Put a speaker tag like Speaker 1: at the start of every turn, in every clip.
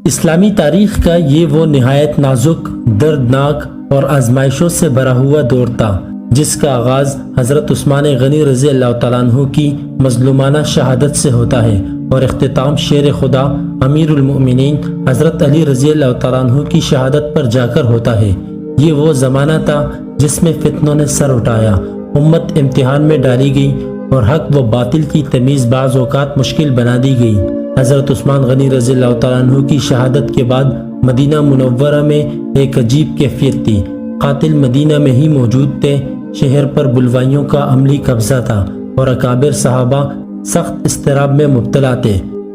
Speaker 1: اسلامی تاریخ کا یہ وہ نہایت نازک، دردناک اور آزمائشوں سے بھرا ہوا دور تھا جس کا آغاز حضرت عثمان غنی رضی اللہ تعالیٰ عنہ کی مظلومانہ شہادت سے ہوتا ہے اور اختتام شیر خدا امیر المؤمنین حضرت علی رضی اللہ تعالیٰ عنہ کی شہادت پر جا کر ہوتا ہے۔ یہ وہ زمانہ تھا جس میں فتنوں نے سر اٹھایا، امت امتحان میں ڈالی گئی اور حق و باطل کی تمیز بعض اوقات مشکل بنا دی گئی۔ حضرت عثمان غنی رضی اللہ تعالیٰ عنہ کی شہادت کے بعد مدینہ منورہ میں ایک عجیب کیفیت تھی۔ قاتل مدینہ میں ہی موجود تھے، شہر پر بلوائیوں کا عملی قبضہ تھا اور اکابر صحابہ سخت اضطراب میں مبتلا تھے۔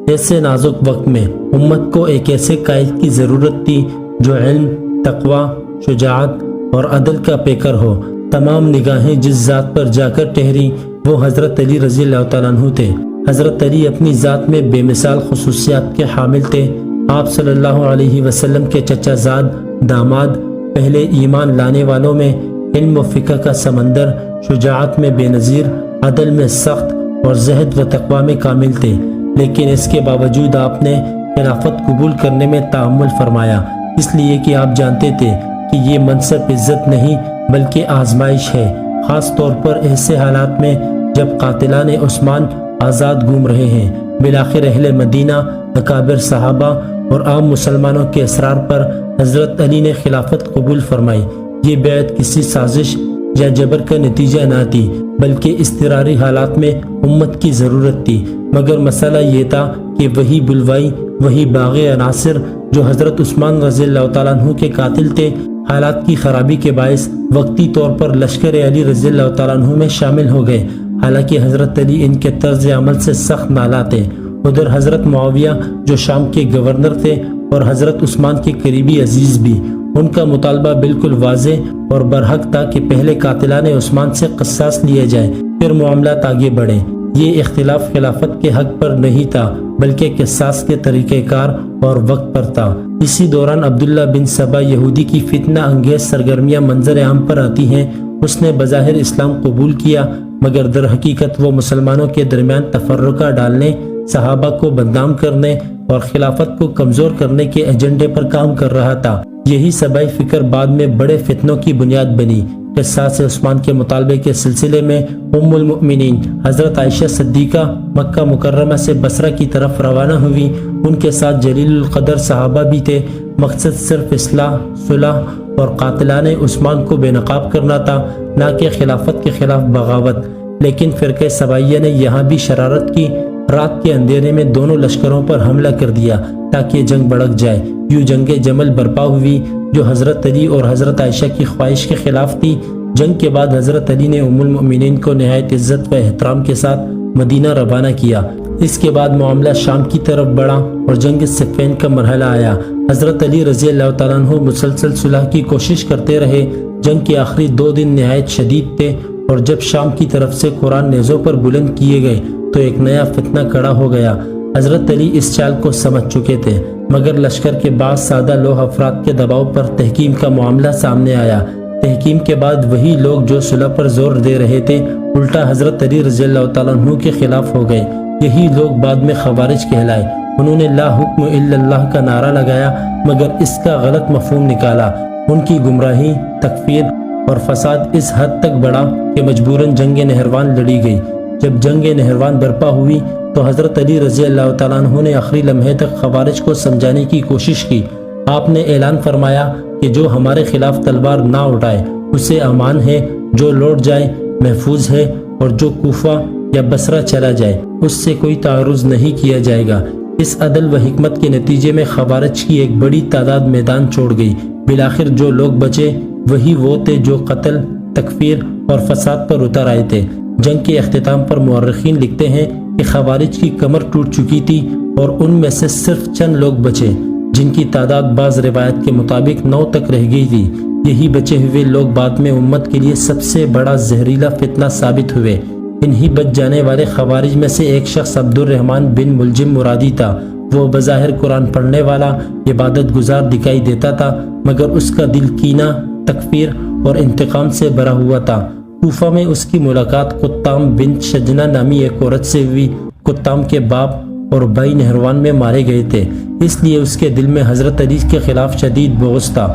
Speaker 1: ایسے نازک وقت میں امت کو ایک ایسے قائد کی ضرورت تھی جو علم، تقوی، شجاعت اور عدل کا پیکر ہو۔ تمام نگاہیں جس ذات پر جا کر ٹھہری وہ حضرت علی رضی اللہ تعالیٰ عنہ تھے۔ حضرت علی اپنی ذات میں بے مثال خصوصیات کے حامل تھے۔ آپ صلی اللہ علیہ وسلم کے چچا زاد، داماد، پہلے ایمان لانے والوں میں علم و فقہ کا سمندر، شجاعت میں بے نظیر، عدل میں سخت اور زہد و تقوی میں کامل تھے۔ لیکن اس کے باوجود آپ نے خلافت قبول کرنے میں تحمل فرمایا، اس لیے کہ آپ جانتے تھے کہ یہ منصب عزت نہیں بلکہ آزمائش ہے، خاص طور پر ایسے حالات میں جب قاتلان عثمان آزاد گھوم رہے ہیں۔ بالآخر اہل مدینہ، اکابر صحابہ اور عام مسلمانوں کے اصرار پر حضرت علی نے خلافت قبول فرمائی۔ یہ بیعت کسی سازش یا جبر کا نتیجہ نہ تھی بلکہ اضطراری حالات میں امت کی ضرورت تھی۔ مگر مسئلہ یہ تھا کہ وہی بلوائی، وہی باغ عناصر جو حضرت عثمان رضی اللہ تعالیٰ عنہ کے قاتل تھے، حالات کی خرابی کے باعث وقتی طور پر لشکر علی رضی اللہ تعالیٰ عنہ میں شامل ہو گئے، حالانکہ حضرت علی ان کے طرز عمل سے سخت نالاں تھے۔ ادھر حضرت معاویہ جو شام کے گورنر تھے اور حضرت عثمان کے قریبی عزیز بھی، ان کا مطالبہ بالکل واضح اور برحق تھا کہ پہلے قاتلان عثمان سے قصاص لیا جائے، پھر معاملات آگے بڑھیں۔ یہ اختلاف خلافت کے حق پر نہیں تھا بلکہ قصاص کے طریقہ کار اور وقت پر تھا۔ اسی دوران عبداللہ بن سبا یہودی کی فتنہ انگیز سرگرمیاں منظر عام پر آتی ہیں۔ اس نے بظاہر اسلام قبول کیا مگر در حقیقت وہ مسلمانوں کے درمیان تفرقہ ڈالنے، صحابہ کو بدنام کرنے اور خلافت کو کمزور کرنے کے ایجنڈے پر کام کر رہا تھا۔ یہی سبائی فکر بعد میں بڑے فتنوں کی بنیاد بنی۔ قصاص عثمان کے مطالبے کے سلسلے میں ام المؤمنین حضرت عائشہ صدیقہ مکہ مکرمہ سے بصرہ کی طرف روانہ ہوئی۔ ان کے ساتھ جلیل القدر صحابہ بھی تھے۔ مقصد صرف اصلاح، صلح اور قاتلان عثمان کو بے نقاب کرنا تھا، نہ کہ خلافت کے خلاف بغاوت۔ لیکن فرقہ سبائیہ نے یہاں بھی شرارت کی، رات کے اندھیرے میں دونوں لشکروں پر حملہ کر دیا تاکہ جنگ بھڑک جائے۔ یوں جنگ جمل برپا ہوئی جو حضرت علی اور حضرت عائشہ کی خواہش کے خلاف تھی۔ جنگ کے بعد حضرت علی نے ام المؤمنین کو نہایت عزت و احترام کے ساتھ مدینہ روانہ کیا۔ اس کے بعد معاملہ شام کی طرف بڑھا اور جنگ صفین کا مرحلہ آیا۔ حضرت علی رضی اللہ تعالیٰ عنہ مسلسل صلح کی کوشش کرتے رہے۔ جنگ کے آخری 2 دن نہایت شدید تھے اور جب شام کی طرف سے قرآن نیزوں پر بلند کیے گئے تو ایک نیا فتنہ کھڑا ہو گیا۔ حضرت علی اس چال کو سمجھ چکے تھے مگر لشکر کے بعض سادہ لوح افراد کے دباؤ پر تحکیم کا معاملہ سامنے آیا۔ تحکیم کے بعد وہی لوگ جو صلح پر زور دے رہے تھے الٹا حضرت علی رضی اللہ تعالیٰ عنہ کے خلاف ہو گئے۔ یہی لوگ بعد میں خوارج کہلائے۔ انہوں نے لا حکم الا اللہ کا نعرہ لگایا مگر اس کا غلط مفہوم نکالا۔ ان کی گمراہی، تکفیر اور فساد اس حد تک بڑھا کہ مجبوراً جنگ نہروان لڑی گئی۔ جب جنگ نہروان برپا ہوئی تو حضرت علی رضی اللہ تعالیٰ عنہ نے آخری لمحے تک خوارج کو سمجھانے کی کوشش کی۔ آپ نے اعلان فرمایا کہ جو ہمارے خلاف تلوار نہ اٹھائے اسے امان ہے، جو لوٹ جائے محفوظ ہے، اور جو کوفہ یا بصرہ چلا جائے اس سے کوئی تعرض نہیں کیا جائے گا۔ اس عدل و حکمت کے نتیجے میں خوارج کی ایک بڑی تعداد میدان چھوڑ گئی۔ بالآخر جو لوگ بچے وہی وہ تھے جو قتل، تکفیر اور فساد پر اتر آئے تھے۔ جنگ کے اختتام پر مورخین لکھتے ہیں کہ خوارج کی کمر ٹوٹ چکی تھی اور ان میں سے صرف چند لوگ بچے جن کی تعداد بعض روایت کے مطابق 9 تک رہ گئی تھی۔ یہی بچے ہوئے لوگ بعد میں امت کے لیے سب سے بڑا زہریلا فتنہ ثابت ہوئے۔ انہی بچ جانے والے خوارج میں سے ایک شخص عبد الرحمن بن ملجم مرادی تھا۔ وہ بظاہر قرآن پڑھنے والا، عبادت گزار دکھائی دیتا تھا مگر اس کا دل کینہ، تکفیر اور انتقام سے بھرا ہوا تھا۔ کوفہ میں اس کی ملاقات قطام بن شجنہ نامی ایک عورت سے ہوئی۔ قطام کے باپ اور بھائی نہروان میں مارے گئے تھے، اس لیے اس کے دل میں حضرت علی کے خلاف شدید بغض تھا۔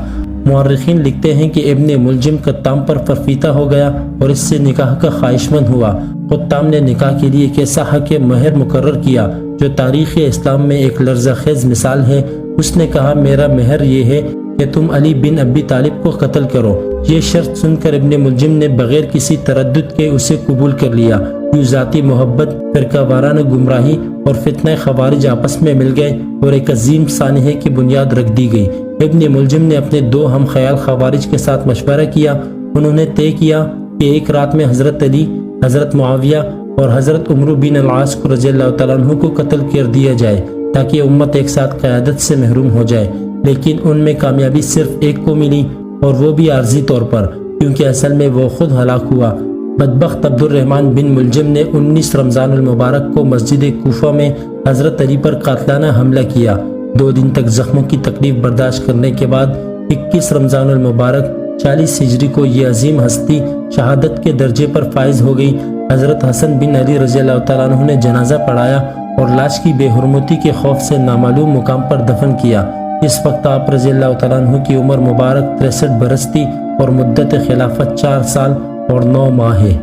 Speaker 1: مورخین لکھتے ہیں کہ ابن ملجم قطام پر فرفیتہ ہو گیا اور اس سے نکاح کا خواہش مند ہوا۔ قطام نے نکاح کے لیے ایک ایسا حق مہر مقرر کیا جو تاریخ اسلام میں ایک لرزہ خیز مثال ہے۔ اس نے کہا، میرا مہر یہ ہے کہ تم علی بن ابی طالب کو قتل کرو۔ یہ شرط سن کر ابن ملجم نے بغیر کسی تردد کے اسے قبول کر لیا۔ یوں ذاتی محبت، فرقہ وارانہ گمراہی اور فتنہ خوارج آپس میں مل گئے اور ایک عظیم سانحے کی بنیاد رکھ دی گئی۔ ابن ملجم نے اپنے دو ہم خیال خوارج کے ساتھ مشورہ کیا۔ انہوں نے طے کیا کہ ایک رات میں حضرت علی، حضرت معاویہ اور حضرت عمرو بن العاص کو رضی اللہ تعالیٰ عنہ کو قتل کر دیا جائے تاکہ امت ایک ساتھ قیادت سے محروم ہو جائے، لیکن ان میں کامیابی صرف ایک کو ملی اور وہ بھی عارضی طور پر، کیونکہ اصل میں وہ خود ہلاک ہوا۔ بدبخت عبد الرحمن بن ملجم نے 19 رمضان المبارک کو مسجد کوفہ میں حضرت علی پر قاتلانہ حملہ کیا۔ 2 دن تک زخموں کی تکلیف برداشت کرنے کے بعد 21 رمضان المبارک 40 ہجری کو یہ عظیم ہستی شہادت کے درجے پر فائز ہو گئی۔ حضرت حسن بن علی رضی اللہ تعالیٰ عنہ نے جنازہ پڑھایا اور لاش کی بے حرمتی کے خوف سے نامعلوم مقام پر دفن کیا۔ اس وقت آپ رضی اللہ تعالیٰ عنہ کی عمر مبارک 63 برس تھی اور مدت خلافت 4 سال اور 9 ماہ ہے۔